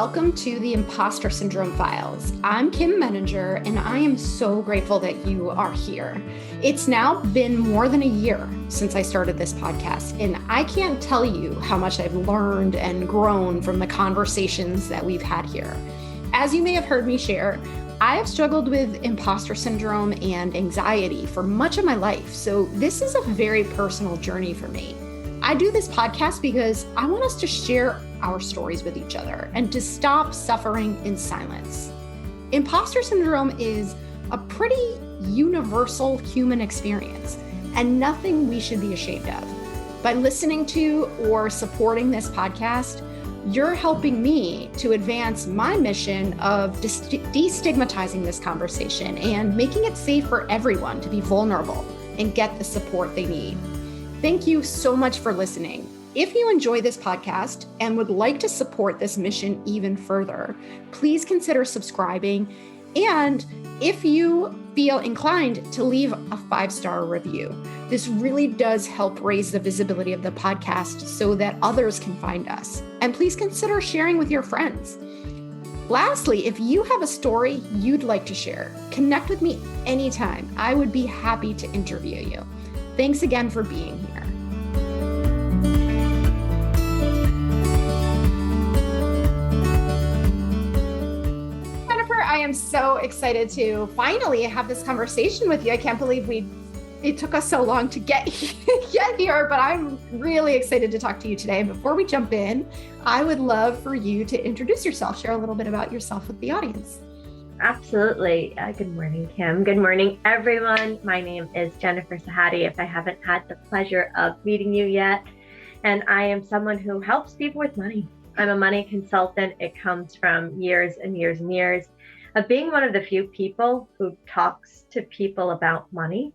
welcome to the Impostor Syndrome Files. I'm Kim Menninger, and I am so grateful that you are here. It's now been more than a year since I started this podcast, and I can't tell you how much I've learned and grown from the conversations that we've had here. As you may have heard me share, I have struggled with imposter syndrome and anxiety for much of my life, so this is a very personal journey for me. I do this podcast because I want us to share our stories with each other and to stop suffering in silence. Imposter syndrome is a pretty universal human experience and nothing we should be ashamed of. By listening to or supporting this podcast, you're helping me to advance my mission of destigmatizing this conversation and making it safe for everyone to be vulnerable and get the support they need. Thank you so much for listening. If you enjoy this podcast and would like to support this mission even further, please consider subscribing. And if you feel inclined to leave a 5-star review, this really does help raise the visibility of the podcast so that others can find us. And please consider sharing with your friends. Lastly, if you have a story you'd like to share, connect with me anytime. I would be happy to interview you. Thanks again for being here. Jennifer, I am so excited to finally have this conversation with you. I can't believe it took us so long to get here, but I'm really excited to talk to you today. Before we jump in, I would love for you to introduce yourself, share a little bit about yourself with the audience. Absolutely. Good morning, Kim. Good morning, everyone. My name is Jennifer Sahady, if I haven't had the pleasure of meeting you yet. And I am someone who helps people with money. I'm a money consultant. It comes from years and years and years of being one of the few people who talks to people about money.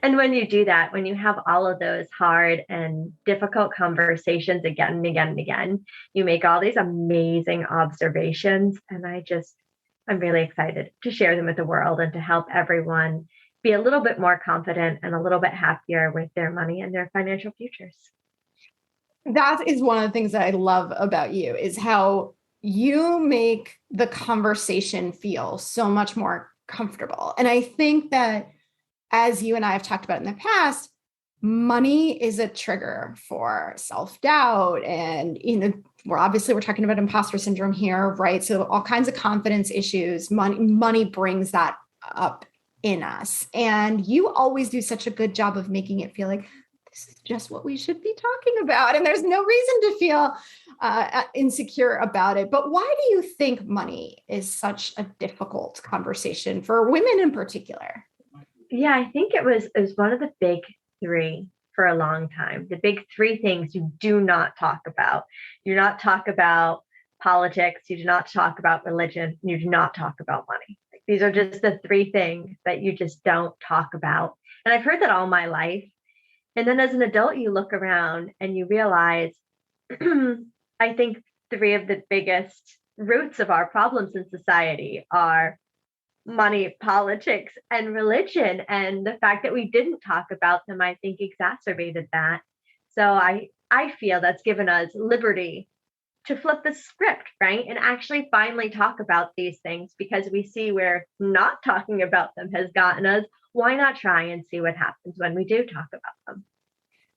And when you do that, when you have all of those hard and difficult conversations again and again and again, you make all these amazing observations. And I'm really excited to share them with the world and to help everyone be a little bit more confident and a little bit happier with their money and their financial futures. That is one of the things that I love about you is how you make the conversation feel so much more comfortable. And I think that as you and I have talked about in the past, money is a trigger for self-doubt. And, we're talking about imposter syndrome here, right? So all kinds of confidence issues, money brings that up in us. And you always do such a good job of making it feel like this is just what we should be talking about. And there's no reason to feel insecure about it. But why do you think money is such a difficult conversation for women in particular? Yeah, I think it was one of the big three for a long time. The big three things you do not talk about. You do not talk about politics. You do not talk about religion. You do not talk about money. These are just the three things that you just don't talk about. And I've heard that all my life. And then as an adult, you look around and you realize, I think three of the biggest roots of our problems in society are money, politics, and religion. And the fact that we didn't talk about them, I think, exacerbated that. So I feel that's given us liberty to flip the script, right? And actually finally talk about these things because we see where not talking about them has gotten us. Why not try and see what happens when we do talk about them?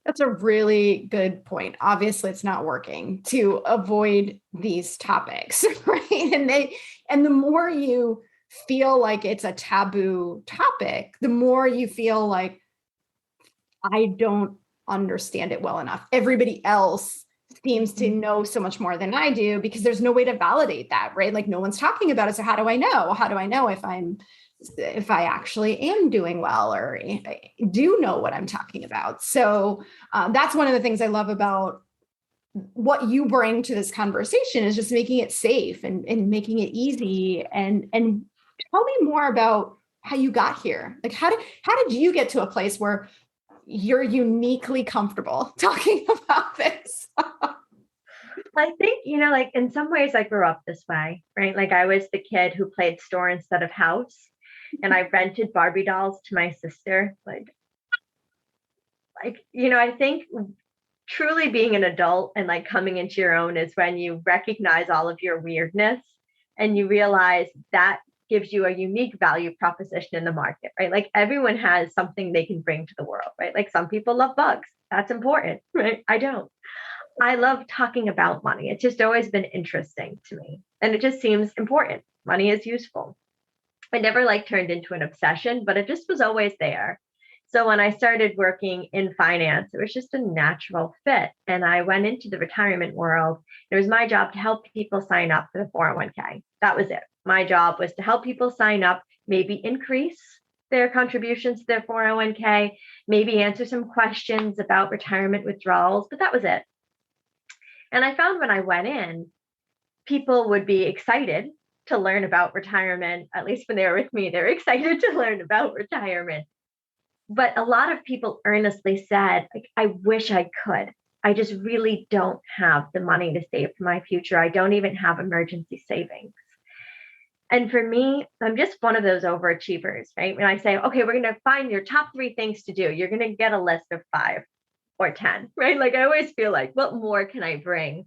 That's a really good point. Obviously, it's not working to avoid these topics, right? And the more you feel like it's a taboo topic, the more you feel like I don't understand it well enough. Everybody else seems to know so much more than I do because there's no way to validate that, right? Like no one's talking about it. So how do I know? How do I know if I actually am doing well or do know what I'm talking about? So that's one of the things I love about what you bring to this conversation is just making it safe and making it easy. And tell me more about how you got here. Like how did you get to a place where you're uniquely comfortable talking about this? I think, like in some ways I grew up this way, right? Like I was the kid who played store instead of house. And I rented Barbie dolls to my sister. I think truly being an adult and like coming into your own is when you recognize all of your weirdness and you realize that gives you a unique value proposition in the market, right? Like everyone has something they can bring to the world, right? Like some people love bugs. That's important, right? I don't. I love talking about money. It's just always been interesting to me. And it just seems important. Money is useful. I never like turned into an obsession, but it just was always there. So when I started working in finance, it was just a natural fit. And I went into the retirement world. It was my job to help people sign up for the 401k. That was it. My job was to help people sign up, maybe increase their contributions to their 401k, maybe answer some questions about retirement withdrawals, but that was it. And I found when I went in, people would be excited to learn about retirement. At least when they were with me, they were excited to learn about retirement. But a lot of people earnestly said, like, I wish I could. I just really don't have the money to save for my future. I don't even have emergency savings. And for me, I'm just one of those overachievers, right? When I say, okay, we're going to find your top 3 things to do, you're going to get a list of 5 or 10, right? Like I always feel like, what more can I bring?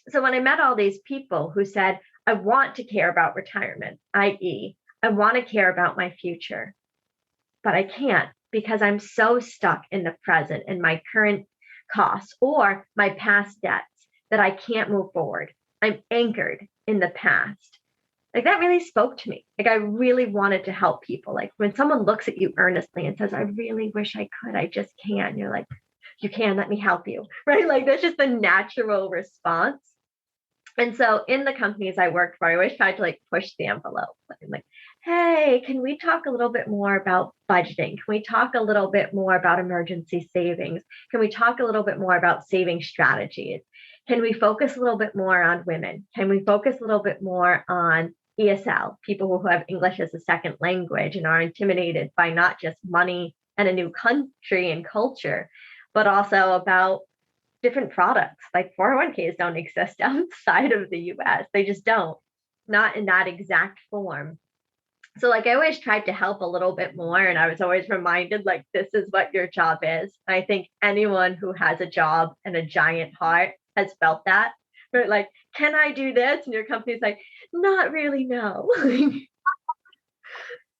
So when I met all these people who said, I want to care about retirement, i.e., I want to care about my future, but I can't because I'm so stuck in the present and my current costs or my past debts that I can't move forward. I'm anchored in the past. Like that really spoke to me. Like I really wanted to help people. Like when someone looks at you earnestly and says, I really wish I could, I just can't. You're like, you can, let me help you, right? Like that's just the natural response. And so in the companies I worked for, I always tried to like push the envelope. Like, hey, can we talk a little bit more about budgeting? Can we talk a little bit more about emergency savings? Can we talk a little bit more about saving strategies? Can we focus a little bit more on women? Can we focus a little bit more on ESL, people who have English as a second language and are intimidated by not just money and a new country and culture, but also about different products. Like 401ks don't exist outside of the US. They just don't, not in that exact form. So like I always tried to help a little bit more. And I was always reminded like, this is what your job is. I think anyone who has a job and a giant heart has felt that. But like, can I do this? And your company's like, not really, no.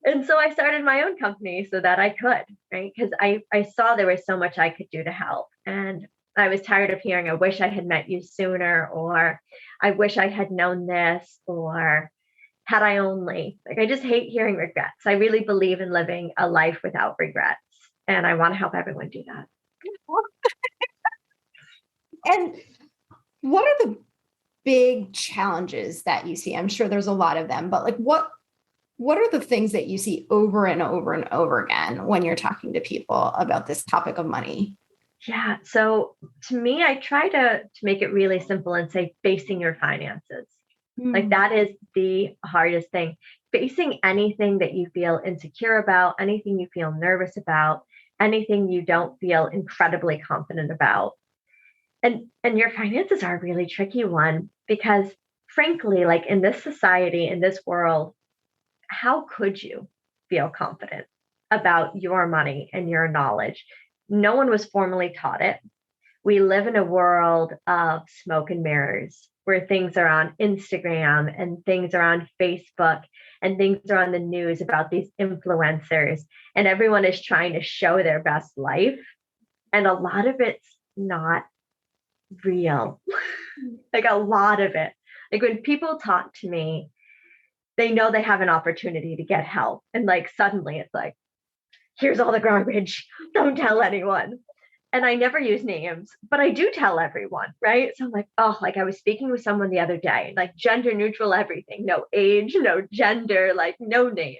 And so I started my own company so that I could, right? Because I saw there was so much I could do to help. And I was tired of hearing, I wish I had met you sooner, or I wish I had known this, or had I only. Like, I just hate hearing regrets. I really believe in living a life without regrets. And I want to help everyone do that. And what are the big challenges that you see? I'm sure there's a lot of them, but like what are the things that you see over and over and over again when you're talking to people about this topic of money? Yeah. So to me, I try to make it really simple and say facing your finances. Like that is the hardest thing. Facing anything that you feel insecure about, anything you feel nervous about, anything you don't feel incredibly confident about. And your finances are a really tricky one because frankly, like in this society, in this world, how could you feel confident about your money and your knowledge? No one was formally taught it. We live in a world of smoke and mirrors where things are on Instagram and things are on Facebook and things are on the news about these influencers, and everyone is trying to show their best life. And a lot of it's not real. Like a lot of it. Like when people talk to me, they know they have an opportunity to get help. And like suddenly it's like, here's all the garbage. Don't tell anyone. And I never use names, but I do tell everyone, right? So I'm like, oh, like I was speaking with someone the other day, like gender neutral everything, no age, no gender, like no name.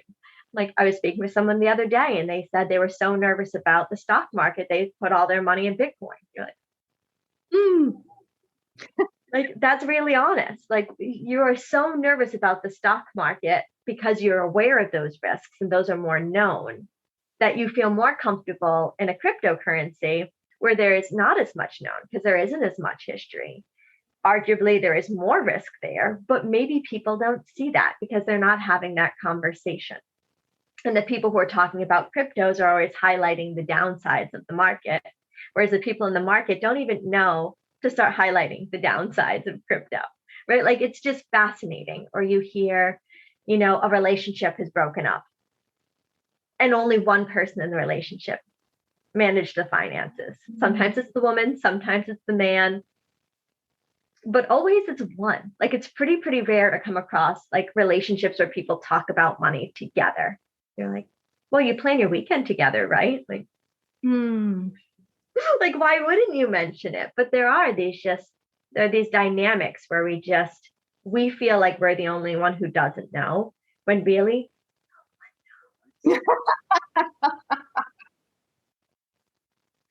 Like I was speaking with someone the other day and they said they were so nervous about the stock market, they put all their money in Bitcoin. You're like, like that's really honest. Like you are so nervous about the stock market because you're aware of those risks and those are more known, that you feel more comfortable in a cryptocurrency where there is not as much known because there isn't as much history. Arguably, there is more risk there, but maybe people don't see that because they're not having that conversation. And the people who are talking about cryptos are always highlighting the downsides of the market, Whereas the people in the market don't even know to start highlighting the downsides of crypto, right? Like it's just fascinating. Or you hear, a relationship has broken up and only one person in the relationship managed the finances. Sometimes it's the woman, sometimes it's the man, but always it's one. Like it's pretty rare to come across like relationships where people talk about money together. You're like, well, you plan your weekend together, right? Like, like why wouldn't you mention it? But there are these dynamics where we feel like we're the only one who doesn't know, when really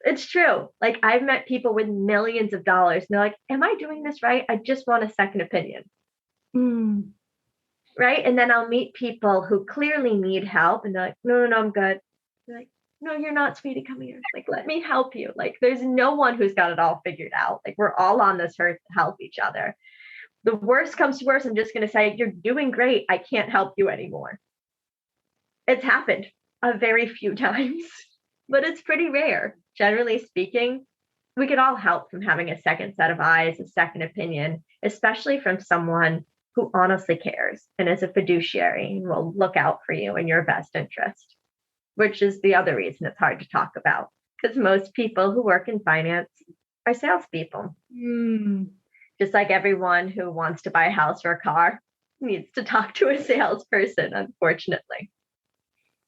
it's true. Like I've met people with millions of dollars and they're like, am I doing this right? I just want a second opinion. Right. And then I'll meet people who clearly need help and they're like, no, I'm good. They're like, no, you're not, sweetie. Come here. Like, let me help you. Like, there's no one who's got it all figured out. Like, we're all on this earth to help each other. The worst comes to worst, I'm just going to say, you're doing great. I can't help you anymore. It's happened a very few times, but it's pretty rare. Generally speaking, we could all help from having a second set of eyes, a second opinion, especially from someone who honestly cares and is a fiduciary and will look out for you in your best interest, which is the other reason it's hard to talk about, because most people who work in finance are salespeople. Just like everyone who wants to buy a house or a car needs to talk to a salesperson, unfortunately.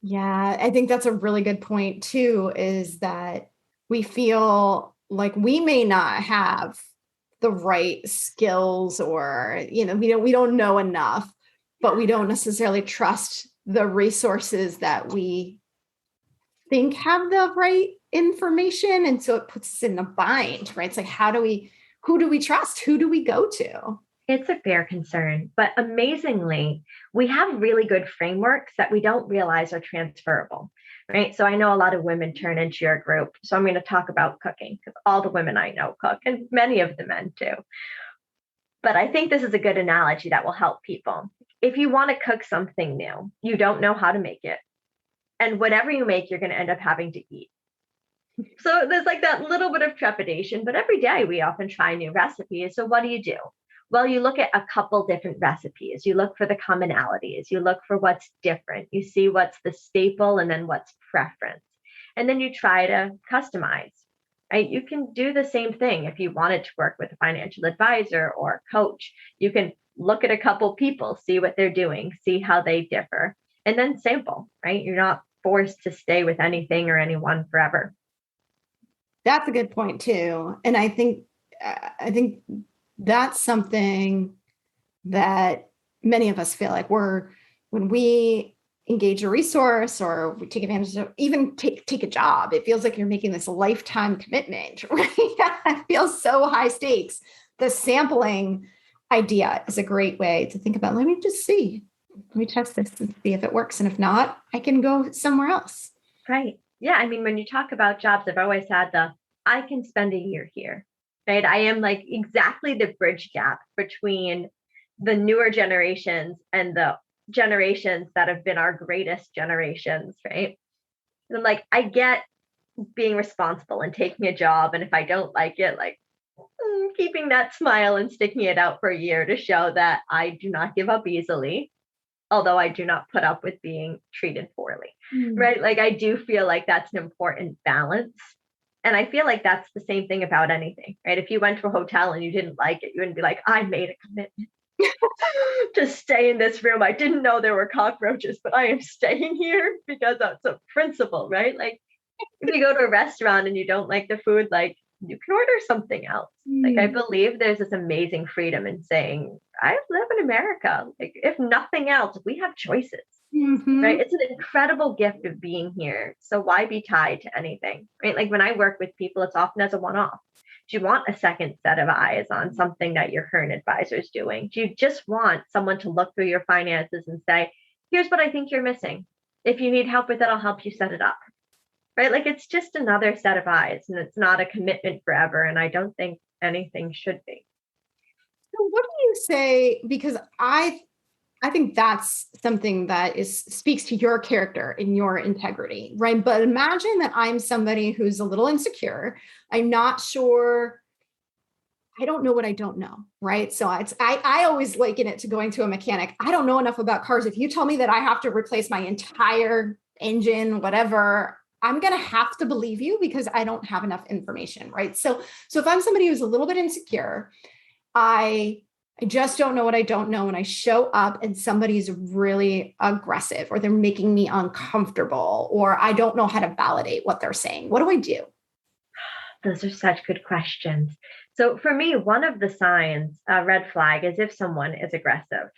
Yeah, I think that's a really good point too, is that we feel like we may not have the right skills or, we don't know enough, but we don't necessarily trust the resources that we think have the right information. And so it puts us in a bind, right? It's like, who do we trust? Who do we go to? It's a fair concern, but amazingly, we have really good frameworks that we don't realize are transferable, right? So I know a lot of women turn into your group. So I'm going to talk about cooking because all the women I know cook and many of the men too. But I think this is a good analogy that will help people. If you want to cook something new, you don't know how to make it. And whatever you make, you're going to end up having to eat. So there's like that little bit of trepidation, but every day we often try new recipes. So what do? Well, you look at a couple different recipes. You look for the commonalities. You look for what's different. You see what's the staple and then what's preference. And then you try to customize, right? You can do the same thing if you wanted to work with a financial advisor or a coach. You can look at a couple people, see what they're doing, see how they differ, and then sample, right? You're not forced to stay with anything or anyone forever. That's a good point too. And I think that's something that many of us feel like when we engage a resource or we take advantage of, even take a job, it feels like you're making this lifetime commitment, right? It feels so high stakes. The sampling idea is a great way to think about, let me test this and see if it works. And if not, I can go somewhere else. Right. Yeah. I mean, when you talk about jobs, I've always had I can spend a year here. Right? I am like exactly the bridge gap between the newer generations and the generations that have been our greatest generations, right? And I'm like, I get being responsible and taking a job. And if I don't like it, like keeping that smile and sticking it out for a year to show that I do not give up easily, although I do not put up with being treated poorly, right? Like I do feel like that's an important balance. And I feel like that's the same thing about anything, right? If you went to a hotel and you didn't like it, you wouldn't be like, I made a commitment to stay in this room. I didn't know there were cockroaches, but I am staying here because that's a principle, right? Like if you go to a restaurant and you don't like the food, like you can order something else. Like I believe there's this amazing freedom in saying, I live in America. Like if nothing else, we have choices. Right? It's an incredible gift of being here. So why be tied to anything, right? Like when I work with people, it's often as a one-off. Do you want a second set of eyes on something that your current advisor is doing? Do you just want someone to look through your finances and say, here's what I think you're missing. If you need help with it, I'll help you set it up, right? Like it's just another set of eyes and it's not a commitment forever. And I don't think anything should be. So what do you say? Because I I think that's something that speaks to your character and your integrity, right? But imagine that I'm somebody who's a little insecure. I'm not sure. I don't know what I don't know, right? So I always liken it to going to a mechanic. I don't know enough about cars. If you tell me that I have to replace my entire engine, whatever, I'm going to have to believe you because I don't have enough information, right? So if I'm somebody who's a little bit insecure, I just don't know what I don't know. When I show up and somebody's really aggressive or they're making me uncomfortable, or I don't know how to validate what they're saying, what do I do? Those are such good questions. So for me, one of the signs, a red flag, is if someone is aggressive,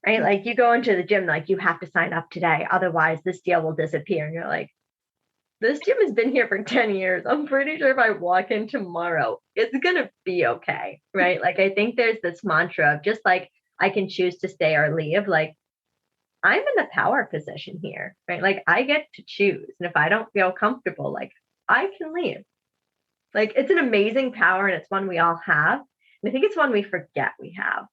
right? Like you go into the gym, like you have to sign up today, otherwise this deal will disappear. And you're like, this gym has been here for 10 years. I'm pretty sure if I walk in tomorrow, it's going to be okay, right? Like I think there's this mantra of just like, I can choose to stay or leave. Like I'm in the power position here, right? Like I get to choose. And if I don't feel comfortable, like I can leave. Like it's an amazing power and it's one we all have. And I think it's one we forget we have,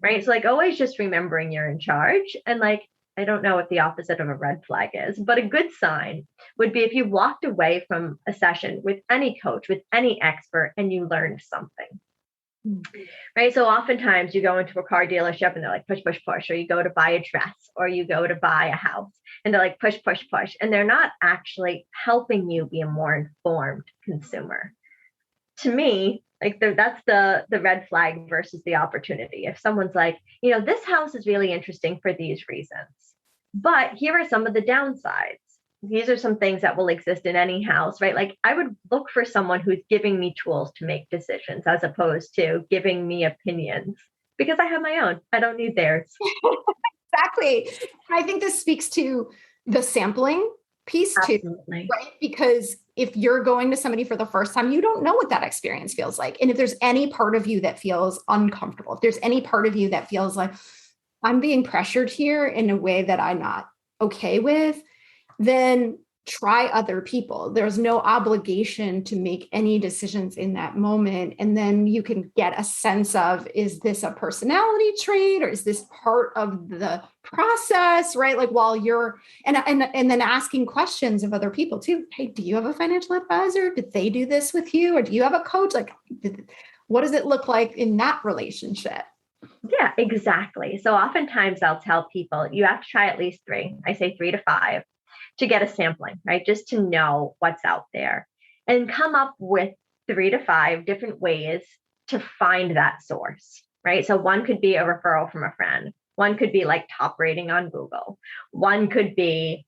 right? So like always just remembering you're in charge. And like, I don't know what the opposite of a red flag is, but a good sign would be if you walked away from a session with any coach, with any expert, and you learned something. Right. So oftentimes you go into a car dealership and they're like, push, push, push, or you go to buy a dress or you go to buy a house and they're like, push, push, push. And they're not actually helping you be a more informed consumer. To me, like that's the red flag versus the opportunity. If someone's like, this house is really interesting for these reasons, but here are some of the downsides. These are some things that will exist in any house, right? Like I would look for someone who's giving me tools to make decisions as opposed to giving me opinions because I have my own. I don't need theirs. Exactly. I think this speaks to the sampling piece too, right? Because if you're going to somebody for the first time, you don't know what that experience feels like. And if there's any part of you that feels uncomfortable, if there's any part of you that feels like I'm being pressured here in a way that I'm not okay with, then try other people. There's no obligation to make any decisions in that moment. And then you can get a sense of, is this a personality trait or is this part of the process, right? Like while you're, and then asking questions of other people too. Hey, do you have a financial advisor? Did they do this with you? Or do you have a coach? Like, what does it look like in that relationship? Yeah, exactly. So oftentimes I'll tell people you have to try at least 3. I say 3 to 5 to get a sampling, right? Just to know what's out there and come up with 3 to 5 different ways to find that source, right? So one could be a referral from a friend. One could be like top rating on Google. One could be,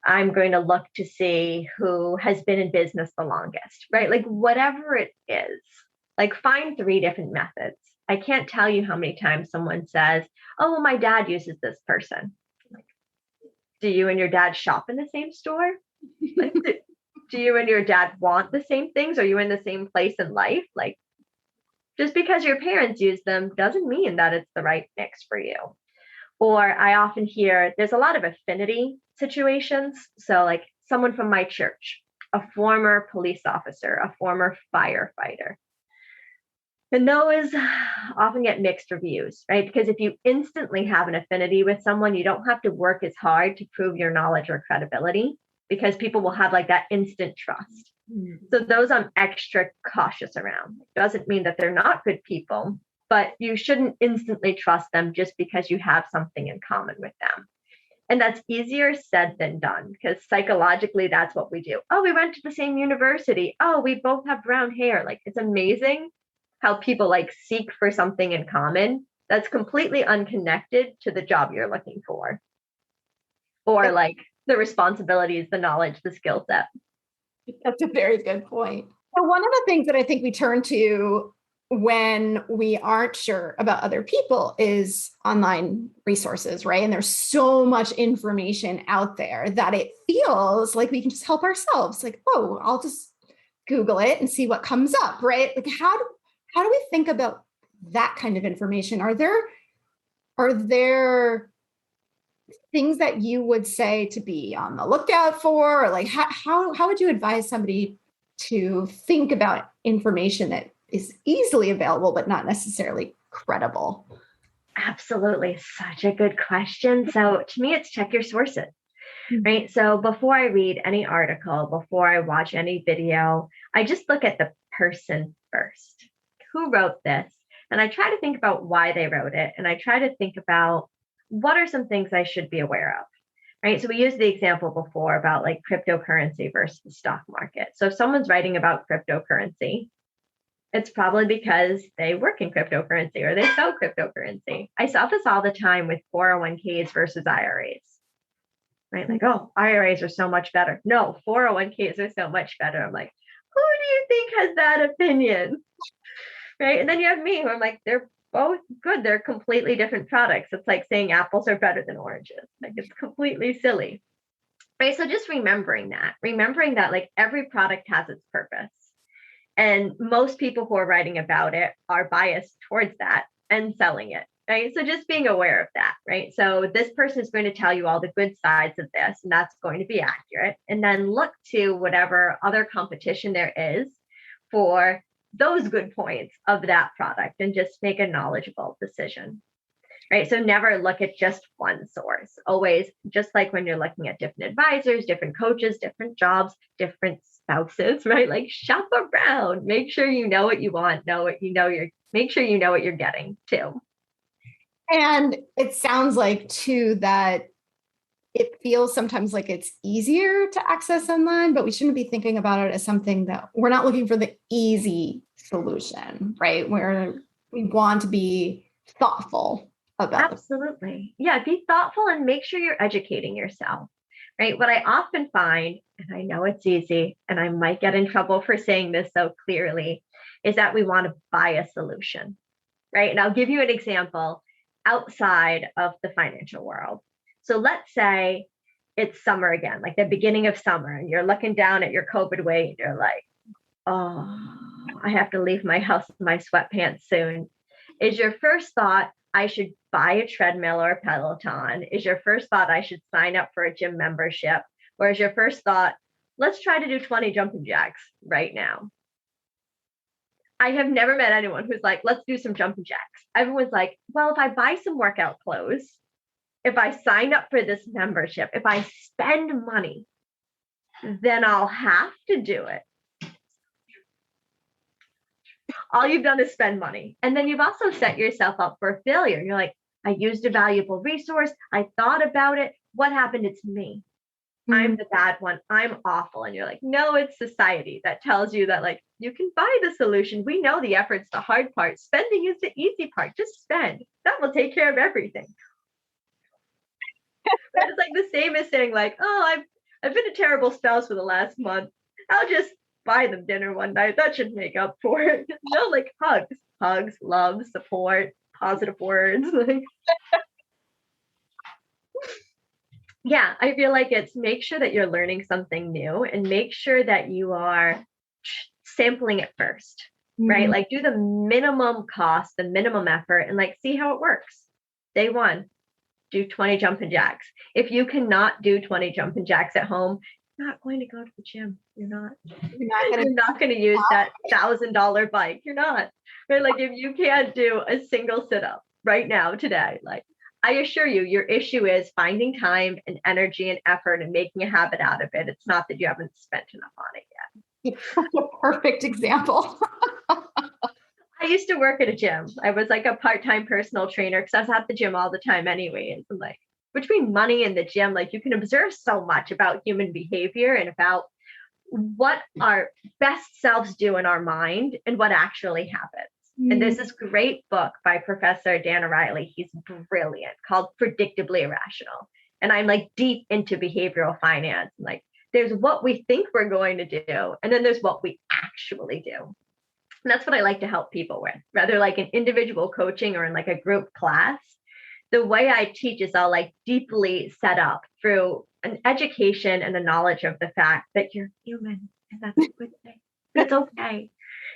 I'm going to look to see who has been in business the longest, right? Like whatever it is, like find 3 different methods. I can't tell you how many times someone says, oh, well, my dad uses this person. Like, do you and your dad shop in the same store? Like, do you and your dad want the same things? Are you in the same place in life? Like, just because your parents use them doesn't mean that it's the right mix for you. Or I often hear there's a lot of affinity situations. So like someone from my church, a former police officer, a former firefighter. And those often get mixed reviews, right? Because if you instantly have an affinity with someone, you don't have to work as hard to prove your knowledge or credibility because people will have like that instant trust. So those I'm extra cautious around. It doesn't mean that they're not good people, but you shouldn't instantly trust them just because you have something in common with them. And that's easier said than done because psychologically, that's what we do. Oh, we went to the same university. Oh, we both have brown hair. Like it's amazing how people like seek for something in common that's completely unconnected to the job you're looking for. Or like the responsibilities, the knowledge, the skill set. That's a very good point. So one of the things that I think we turn to when we aren't sure about other people is online resources, right? And there's so much information out there that it feels like we can just help ourselves. Like, oh, I'll just Google it and see what comes up, right? Like how do we think about that kind of information? Are there things that you would say to be on the lookout for? Or like how would you advise somebody to think about information that is easily available, but not necessarily credible? Absolutely. Such a good question. So to me, it's check your sources, Mm. right? So before I read any article, before I watch any video, I just look at the person first. Who wrote this? And I try to think about why they wrote it. And I try to think about what are some things I should be aware of, right? So we used the example before about like cryptocurrency versus the stock market. So if someone's writing about cryptocurrency, it's probably because they work in cryptocurrency or they sell cryptocurrency. I saw this all the time with 401ks versus IRAs, right? Like, oh, IRAs are so much better. No, 401ks are so much better. I'm like, who do you think has that opinion? Right. And then you have me who I'm like, they're both good. They're completely different products. It's like saying apples are better than oranges. Like it's completely silly. Right. So just remembering that like every product has its purpose. And most people who are writing about it are biased towards that and selling it. Right. So just being aware of that. Right. So this person is going to tell you all the good sides of this, and that's going to be accurate. And then look to whatever other competition there is for those good points of that product and just make a knowledgeable decision. Right. So never look at just one source. Always, just like when you're looking at different advisors, different coaches, different jobs, different spouses, right? Like shop around, make sure you know what you want, make sure you know what you're getting too. And it sounds like too that it feels sometimes like it's easier to access online, but we shouldn't be thinking about it as something that we're not looking for the easy solution, right? Where we want to be thoughtful about Absolutely. Yeah, be thoughtful and make sure you're educating yourself. Right. What I often find, and I know it's easy, and I might get in trouble for saying this so clearly, is that we want to buy a solution. Right. And I'll give you an example outside of the financial world. So let's say it's summer again, like the beginning of summer, and you're looking down at your COVID weight and you're like, oh, I have to leave my house in my sweatpants soon. Is your first thought, I should buy a treadmill or a Peloton? Is your first thought, I should sign up for a gym membership? Or is your first thought, let's try to do 20 jumping jacks right now? I have never met anyone who's like, let's do some jumping jacks. Everyone's like, well, if I buy some workout clothes, if I sign up for this membership, if I spend money, then I'll have to do it. All you've done is spend money. And then you've also set yourself up for failure. You're like, I used a valuable resource. I thought about it. What happened? It's me. I'm the bad one. I'm awful. And you're like, no, it's society that tells you that like, you can buy the solution. We know the effort's the hard part. Spending is the easy part. Just spend. That will take care of everything. It's like the same as saying like, oh, I've been a terrible spouse for the last month. I'll just buy them dinner one night. That should make up for it. No, like hugs, love, support, positive words. Like, yeah, I feel like it's make sure that you're learning something new and make sure that you are sampling it first, right? Like do the minimum cost, the minimum effort, and like see how it works. Day one, do 20 jumping jacks. If you cannot do 20 jumping jacks at home, you're not going to go to the gym. You're not going to use that $1,000 bike. You're not. Right? Like if you can't do a single sit-up right now, today, like I assure you, your issue is finding time and energy and effort and making a habit out of it. It's not that you haven't spent enough on it yet. It's a perfect example. I used to work at a gym. I was like a part-time personal trainer because I was at the gym all the time anyways. And like between money and the gym, like you can observe so much about human behavior and about what our best selves do in our mind and what actually happens. And there's this great book by Professor Dan O'Reilly. He's brilliant, called Predictably Irrational. And I'm like deep into behavioral finance. Like there's what we think we're going to do, and then there's what we actually do. And that's what I like to help people with, rather like an individual coaching or in like a group class. The way I teach is all like deeply set up through an education and a knowledge of the fact that you're human, and that's a good thing. It's okay.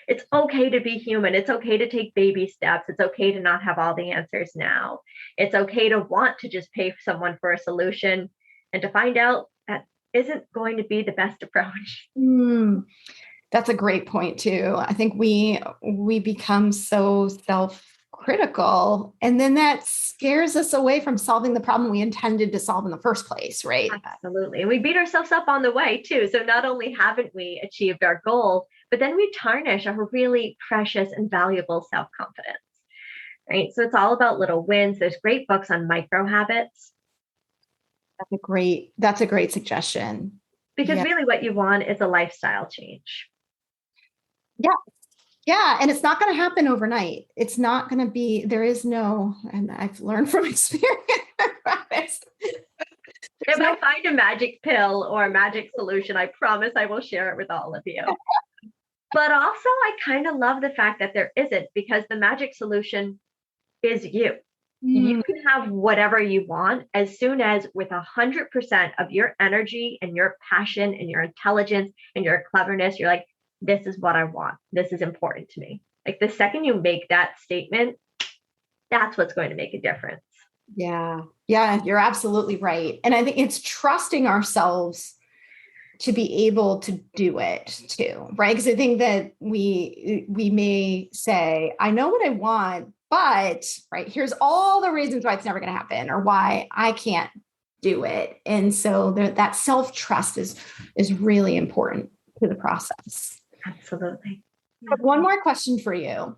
It's okay to be human. It's okay to take baby steps. It's okay to not have all the answers now. It's okay to want to just pay someone for a solution and to find out that isn't going to be the best approach. That's a great point too. I think we become so critical. And then that scares us away from solving the problem we intended to solve in the first place, right? Absolutely. And we beat ourselves up on the way too. So not only haven't we achieved our goal, but then we tarnish our really precious and valuable self-confidence, right? So it's all about little wins. There's great books on micro habits. That's a great suggestion. Because really what you want is a lifestyle change. Yeah. Yeah. And it's not going to happen overnight. It's not going to be, there is no, and I've learned from experience. If I find a magic pill or a magic solution, I promise I will share it with all of you. But also, I kind of love the fact that there isn't, because the magic solution is you. You can have whatever you want as soon as with 100% of your energy and your passion and your intelligence and your cleverness, you're like, this is what I want. This is important to me. Like the second you make that statement, that's what's going to make a difference. Yeah. Yeah. You're absolutely right. And I think it's trusting ourselves to be able to do it too, right? Because I think that we may say, I know what I want, but right, here's all the reasons why it's never going to happen or why I can't do it. And so that self-trust is really important to the process. Absolutely. I have one more question for you.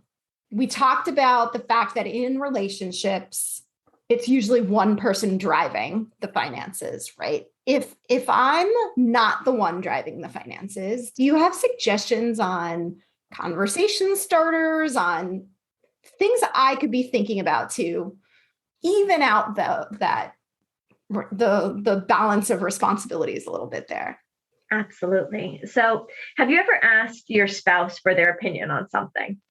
We talked about the fact that in relationships, it's usually one person driving the finances, right? If I'm not the one driving the finances, do you have suggestions on conversation starters, on things I could be thinking about to even out the balance of responsibilities a little bit there? Absolutely. So have you ever asked your spouse for their opinion on something?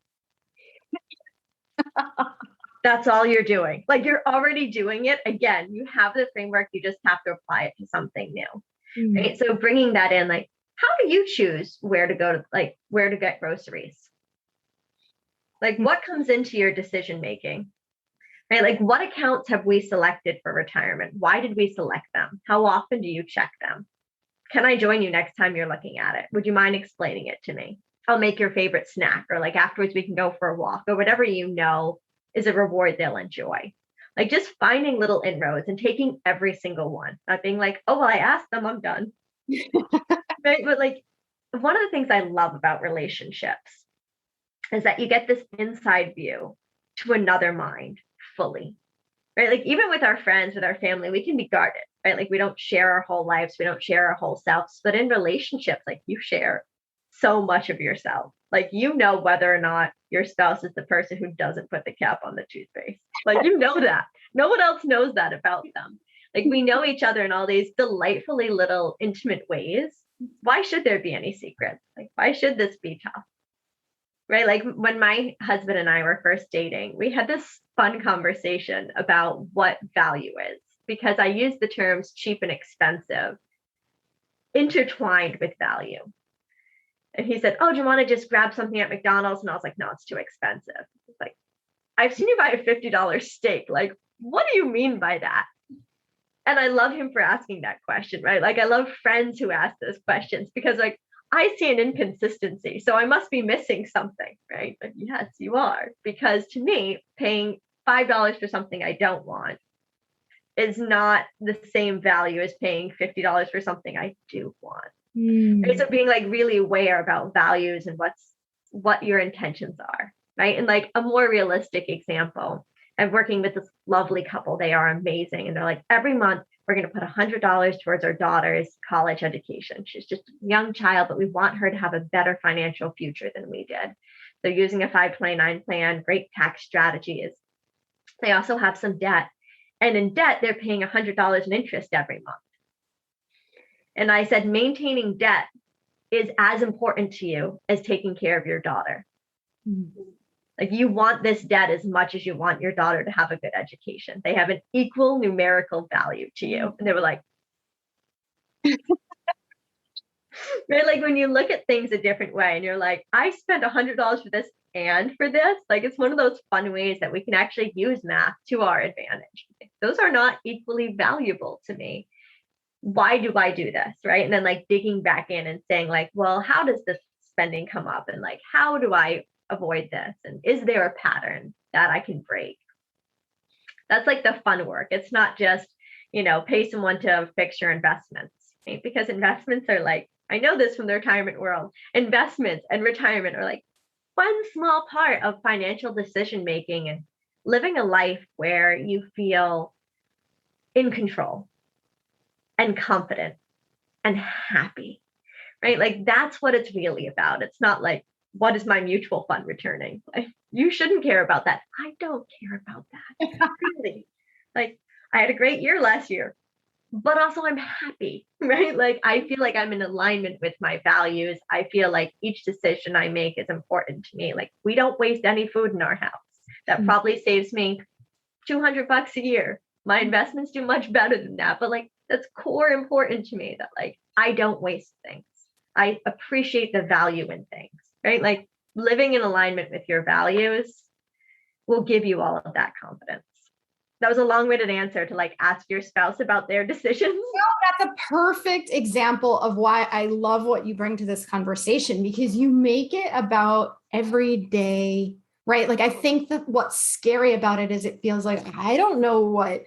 That's all you're doing. Like you're already doing it. Again, you have the framework. You just have to apply it to something new. Right. So bringing that in, like, how do you choose where to go to, like, where to get groceries? Like, what comes into your decision making? Right. Like, what accounts have we selected for retirement? Why did we select them? How often do you check them? Can I join you next time you're looking at it? Would you mind explaining it to me? I'll make your favorite snack, or like afterwards we can go for a walk, or whatever you know is a reward they'll enjoy. Like just finding little inroads and taking every single one, not being like, oh, well, I asked them, I'm done. Right. But like one of the things I love about relationships is that you get this inside view to another mind fully. Right. Like even with our friends, with our family, we can be guarded, right? Like we don't share our whole lives, we don't share our whole selves, but in relationships, like you share so much of yourself. Like, you know, whether or not your spouse is the person who doesn't put the cap on the toothpaste. Like, you know that. No one else knows that about them. Like, we know each other in all these delightfully little intimate ways. Why should there be any secrets? Like, why should this be tough? Right? Like, when my husband and I were first dating, we had this fun conversation about what value is, because I use the terms cheap and expensive intertwined with value. And he said, oh, do you want to just grab something at McDonald's? And I was like, no, it's too expensive. It's like, I've seen you buy a $50 steak. Like, what do you mean by that? And I love him for asking that question, right? Like, I love friends who ask those questions because, like, I see an inconsistency. So I must be missing something, right? But yes, you are. Because to me, paying $5 for something I don't want is not the same value as paying $50 for something I do want. Right? So being like really aware about values and what your intentions are, right? And like a more realistic example, I'm working with this lovely couple. They are amazing. And they're like, every month we're going to put $100 towards our daughter's college education. She's just a young child, but we want her to have a better financial future than we did. They're using a 529 plan, great tax strategies. They also have some debt. And in debt, they're paying $100 in interest every month. And I said, maintaining debt is as important to you as taking care of your daughter. Like, you want this debt as much as you want your daughter to have a good education. They have an equal numerical value to you. And they were like, right? Like when you look at things a different way and you're like, I spent $100 for this and for this, like it's one of those fun ways that we can actually use math to our advantage. Those are not equally valuable to me. Why do I do this? Right. And then like digging back in and saying like, well, how does this spending come up? And like, how do I avoid this? And is there a pattern that I can break? That's like the fun work. It's not just, pay someone to fix your investments, right? Because investments are like, I know this from the retirement world, investments and retirement are like one small part of financial decision making and living a life where you feel in control and confident and happy, right? Like that's what it's really about. It's not like, what is my mutual fund returning? Like, you shouldn't care about that. I don't care about that. Really. Like, I had a great year last year, but also I'm happy, right? Like, I feel like I'm in alignment with my values. I feel like each decision I make is important to me. Like, we don't waste any food in our house. That probably saves me $200 a year. My investments do much better than that, but like, that's core important to me that like, I don't waste things. I appreciate the value in things, right? Like living in alignment with your values will give you all of that confidence. That was a long-winded answer to like ask your spouse about their decisions. No, that's a perfect example of why I love what you bring to this conversation, because you make it about everyday, right? Like, I think that what's scary about it is it feels like, I don't know what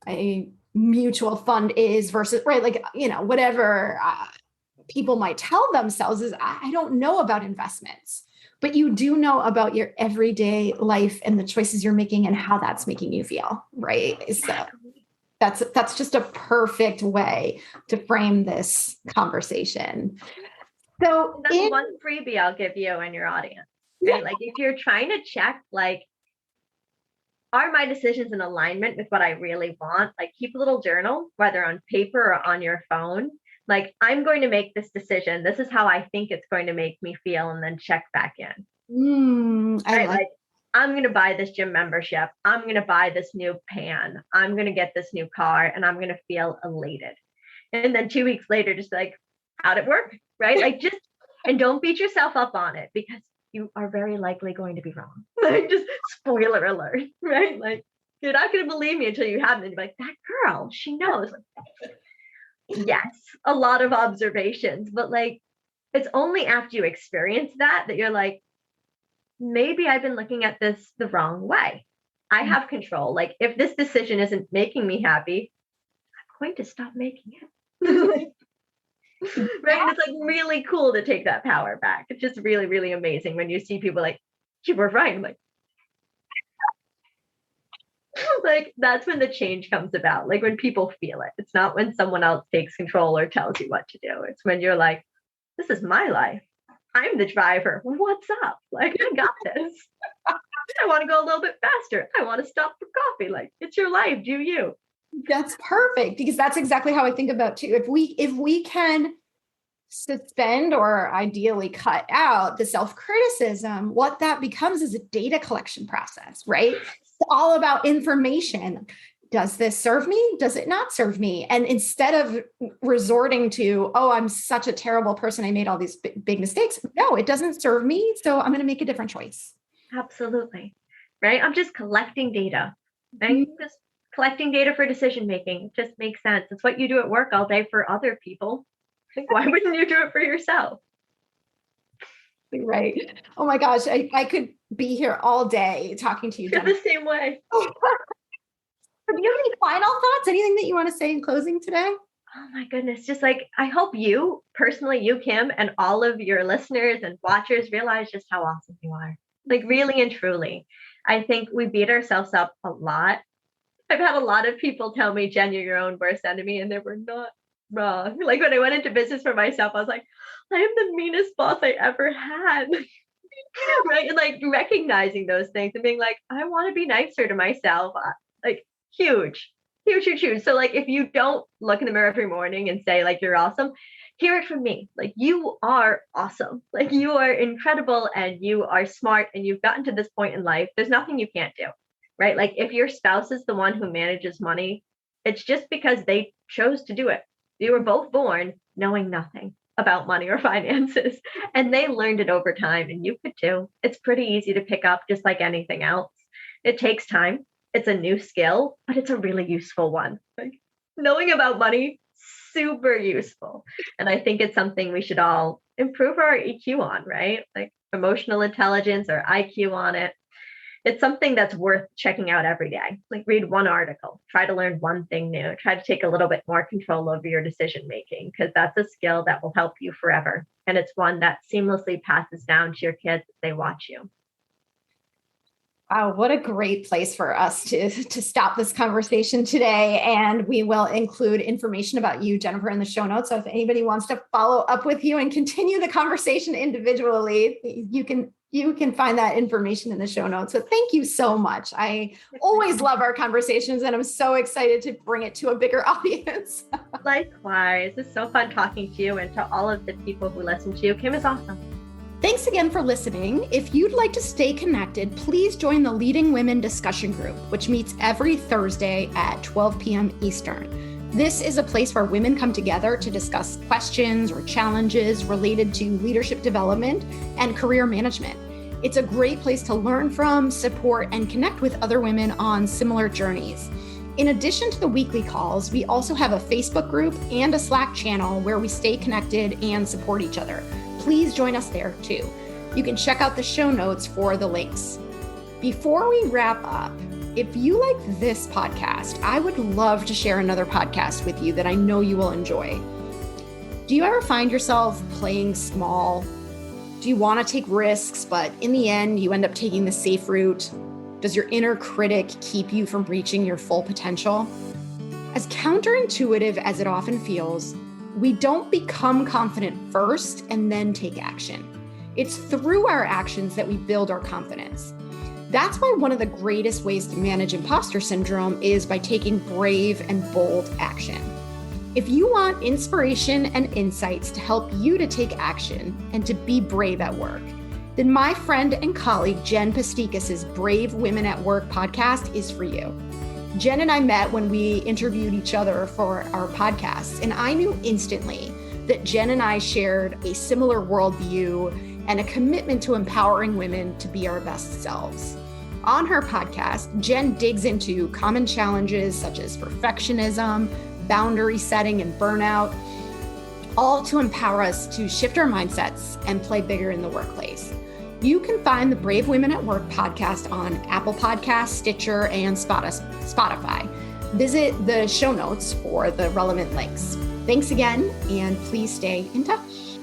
a mutual fund is versus, right? Like, whatever people might tell themselves is, I don't know about investments, but you do know about your everyday life and the choices you're making and how that's making you feel, right? So that's just a perfect way to frame this conversation. So that's one freebie I'll give you and your audience, right? Yeah. Like if you're trying to check, like, are my decisions in alignment with what I really want? Like keep a little journal, whether on paper or on your phone. Like, I'm going to make this decision. This is how I think it's going to make me feel, and then check back in. Like, I'm going to buy this gym membership. I'm going to buy this new pan. I'm going to get this new car, and I'm going to feel elated. And then 2 weeks later, just like, how'd it work? Right? Like and don't beat yourself up on it, because you are very likely going to be wrong. Like, just spoiler alert, right? Like, you're not going to believe me until you have it. And you're like, that girl, she knows. Like, yes, a lot of observations, but like, it's only after you experience that you're like, maybe I've been looking at this the wrong way. I have control. Like, if this decision isn't making me happy, I'm going to stop making it. Right? And it's like really cool to take that power back. It's just really, really amazing when you see people like, you were right. I'm like, that's when the change comes about. Like when people feel it. It's not when someone else takes control or tells you what to do. It's when you're like, this is my life. I'm the driver. What's up? Like, I got this. I want to go a little bit faster. I want to stop for coffee. Like, it's your life. Do you? That's perfect, because that's exactly how I think about too. If we can suspend or ideally cut out the self-criticism, what that becomes is a data collection process, right? It's all about information. Does this serve me? Does it not serve me? And instead of resorting to, oh, I'm such a terrible person, I made all these big mistakes. No, it doesn't serve me. So I'm going to make a different choice. Absolutely. Right? I'm just collecting data. Right? Just collecting data for decision making. It just makes sense. It's what you do at work all day for other people. Like, why wouldn't you do it for yourself? Right. Oh my gosh, I could be here all day talking to you. You're the same way. Do you have any final thoughts? Anything that you want to say in closing today? Oh my goodness. Just like, I hope you personally, you, Kim, and all of your listeners and watchers realize just how awesome you are. Like, really and truly. I think we beat ourselves up a lot. I've had a lot of people tell me, Jen, you're your own worst enemy, and they were not wrong. Like when I went into business for myself, I was like, I am the meanest boss I ever had. Right? And like recognizing those things and being like, I want to be nicer to myself. Like, huge. So like, if you don't look in the mirror every morning and say like, you're awesome, hear it from me. Like, you are awesome. Like, you are incredible and you are smart and you've gotten to this point in life. There's nothing you can't do, right? Like, if your spouse is the one who manages money, it's just because they chose to do it. You were both born knowing nothing about money or finances, and they learned it over time, and you could too. It's pretty easy to pick up, just like anything else. It takes time. It's a new skill, but it's a really useful one. Like, knowing about money, super useful. And I think it's something we should all improve our EQ on, right? Like, emotional intelligence or IQ on it. It's something that's worth checking out every day. Like read one article, try to learn one thing new, try to take a little bit more control over your decision making, because that's a skill that will help you forever. And it's one that seamlessly passes down to your kids as they watch you. Wow, what a great place for us to stop this conversation today. And we will include information about you, Jennifer, in the show notes. So if anybody wants to follow up with you and continue the conversation individually, you can find that information in the show notes. So thank you so much. I always love our conversations, and I'm so excited to bring it to a bigger audience. Likewise. It's so fun talking to you, and to all of the people who listen to you. Kim is awesome. Thanks again for listening. If you'd like to stay connected, please join the Leading Women discussion group, which meets every Thursday at 12 p.m. Eastern. This is a place where women come together to discuss questions or challenges related to leadership development and career management. It's a great place to learn from, support, and connect with other women on similar journeys. In addition to the weekly calls, we also have a Facebook group and a Slack channel where we stay connected and support each other. Please join us there too. You can check out the show notes for the links. Before we wrap up, if you like this podcast, I would love to share another podcast with you that I know you will enjoy. Do you ever find yourself playing small? Do you want to take risks, but in the end, you end up taking the safe route? Does your inner critic keep you from reaching your full potential? As counterintuitive as it often feels, we don't become confident first and then take action. It's through our actions that we build our confidence. That's why one of the greatest ways to manage imposter syndrome is by taking brave and bold action. If you want inspiration and insights to help you to take action and to be brave at work, then my friend and colleague Jen Pastikas's Brave Women at Work podcast is for you. Jen and I met when we interviewed each other for our podcasts, and I knew instantly that Jen and I shared a similar worldview and a commitment to empowering women to be our best selves. On her podcast, Jen digs into common challenges such as perfectionism, boundary setting, and burnout, all to empower us to shift our mindsets and play bigger in the workplace. You can find the Brave Women at Work podcast on Apple Podcasts, Stitcher, and Spotify. Visit the show notes for the relevant links. Thanks again, and please stay in touch.